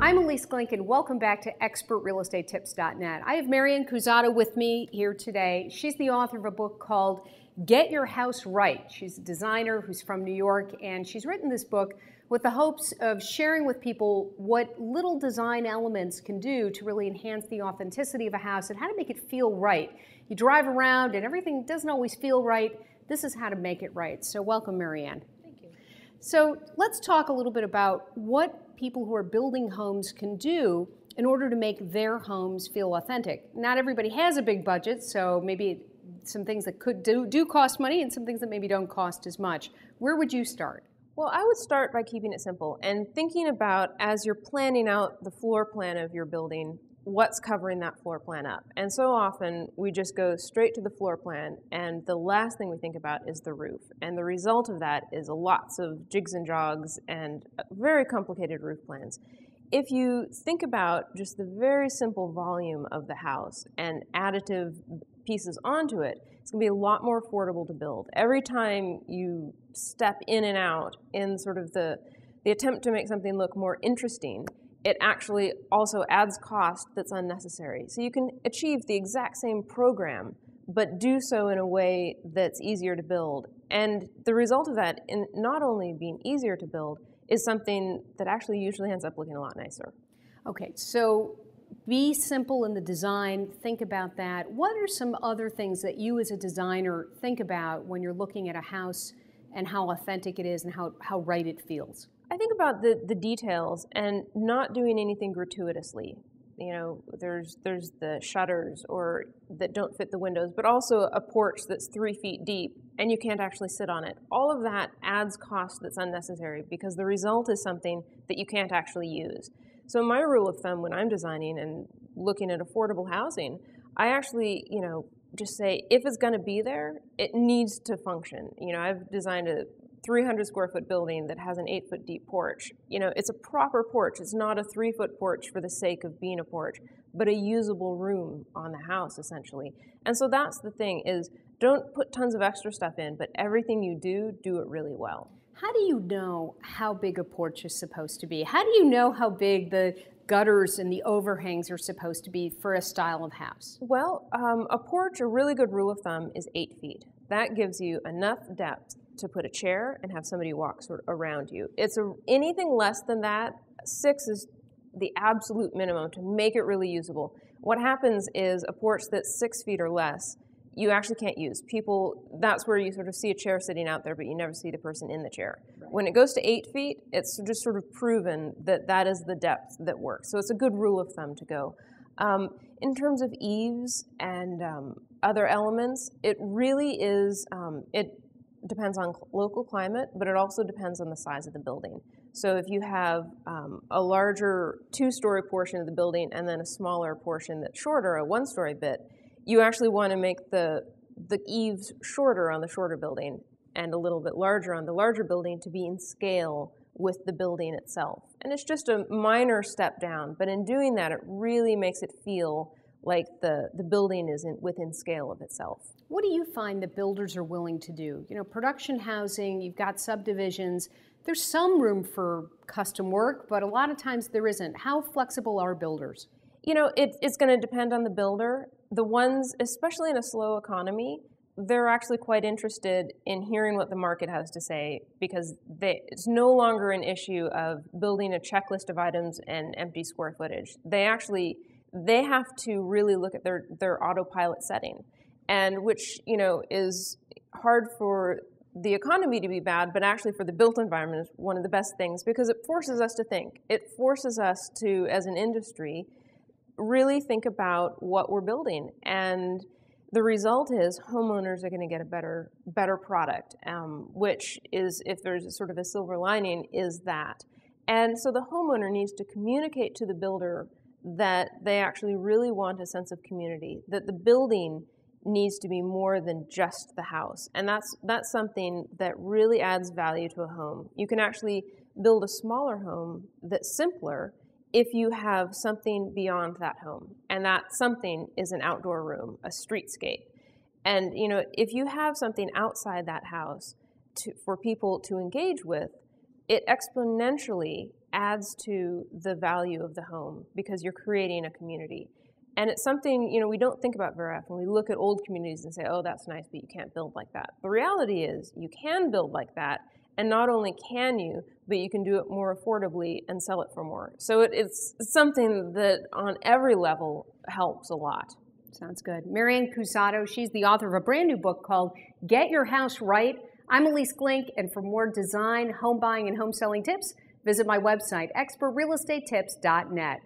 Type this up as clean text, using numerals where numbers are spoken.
I'm Ilyce Glinken. Welcome back to ExpertRealEstateTips.net. I have Marianne Cusato with me here today. She's the author of a book called Get Your House Right. She's a designer who's from New York, and she's written this book with the hopes of sharing with people what little design elements can do to really enhance the authenticity of a house and how to make it feel right. You drive around and everything doesn't always feel right. This is how to make it right. So welcome, Marianne. Thank you. So let's talk a little bit about what people who are building homes can do in order to make their homes feel authentic. Not everybody has a big budget, so maybe some things that could do cost money and some things that maybe don't cost as much. Where would you start? Well, I would start by keeping it simple and thinking about, as you're planning out the floor plan of your building, what's covering that floor plan up. And so often we just go straight to the floor plan, and the last thing we think about is the roof. And the result of that is lots of jigs and jogs and very complicated roof plans. If you think about just the very simple volume of the house and additive pieces onto it, it's going to be a lot more affordable to build. Every time you step in and out in sort of the attempt to make something look more interesting, it actually also adds cost that's unnecessary. So you can achieve the exact same program, but do so in a way that's easier to build. And the result of that, in not only being easier to build, is something that actually usually ends up looking a lot nicer. Okay, so be simple in the design, think about that. What are some other things that you as a designer think about when you're looking at a house and how authentic it is and how right it feels? I think about the details and not doing anything gratuitously. You know, there's the shutters or that don't fit the windows, but also a porch that's 3 feet deep and you can't actually sit on it. All of that adds cost that's unnecessary because the result is something that you can't actually use. So my rule of thumb when I'm designing and looking at affordable housing, I actually, just say if it's going to be there, it needs to function. I've designed a 300 square foot building that has an 8-foot deep porch. It's a proper porch. It's not a 3-foot porch for the sake of being a porch, but a usable room on the house, essentially. And so that's the thing is, don't put tons of extra stuff in, but everything you do it really well. How do you know how big a porch is supposed to be? How do you know how big the gutters and the overhangs are supposed to be for a style of house? Well, a porch, a really good rule of thumb is 8 feet. That gives you enough depth to put a chair and have somebody walk sort of around you. Anything less than that, 6 is the absolute minimum to make it really usable. What happens is a porch that's 6 feet or less, you actually can't use. That's where you sort of see a chair sitting out there, but you never see the person in the chair. Right. When it goes to 8 feet, it's just sort of proven that is the depth that works. So it's a good rule of thumb to go. In terms of eaves and other elements, it really is, it depends on local climate, but it also depends on the size of the building. So if you have a larger 2-story portion of the building and then a smaller portion that's shorter, a 1-story bit, you actually want to make the eaves shorter on the shorter building and a little bit larger on the larger building to be in scale with the building itself. And it's just a minor step down, but in doing that, it really makes it feel like the building is within scale of itself. What do you find that builders are willing to do? Production housing, you've got subdivisions. There's some room for custom work, but a lot of times there isn't. How flexible are builders? It's going to depend on the builder. The ones, especially in a slow economy, they're actually quite interested in hearing what the market has to say because it's no longer an issue of building a checklist of items and empty square footage. They have to really look at their autopilot setting, and which is hard for the economy to be bad, but actually for the built environment is one of the best things because it forces us to think. It forces us to, as an industry, really think about what we're building. And the result is homeowners are going to get a better product, which is, if there's a sort of a silver lining, is that. And so the homeowner needs to communicate to the builder that they actually really want a sense of community, that the building needs to be more than just the house. And that's something that really adds value to a home. You can actually build a smaller home that's simpler if you have something beyond that home. And that something is an outdoor room, a streetscape. And if you have something outside that house for people to engage with, it exponentially adds to the value of the home because you're creating a community. And it's something, we don't think about very often. We look at old communities and say, oh, that's nice, but you can't build like that. The reality is you can build like that, and not only can you, but you can do it more affordably and sell it for more. So it's something that on every level helps a lot. Sounds good. Marianne Cusato, she's the author of a brand new book called Get Your House Right. I'm Ilyce Glink, and for more design, home buying, and home selling tips, visit my website, expertrealestatetips.net.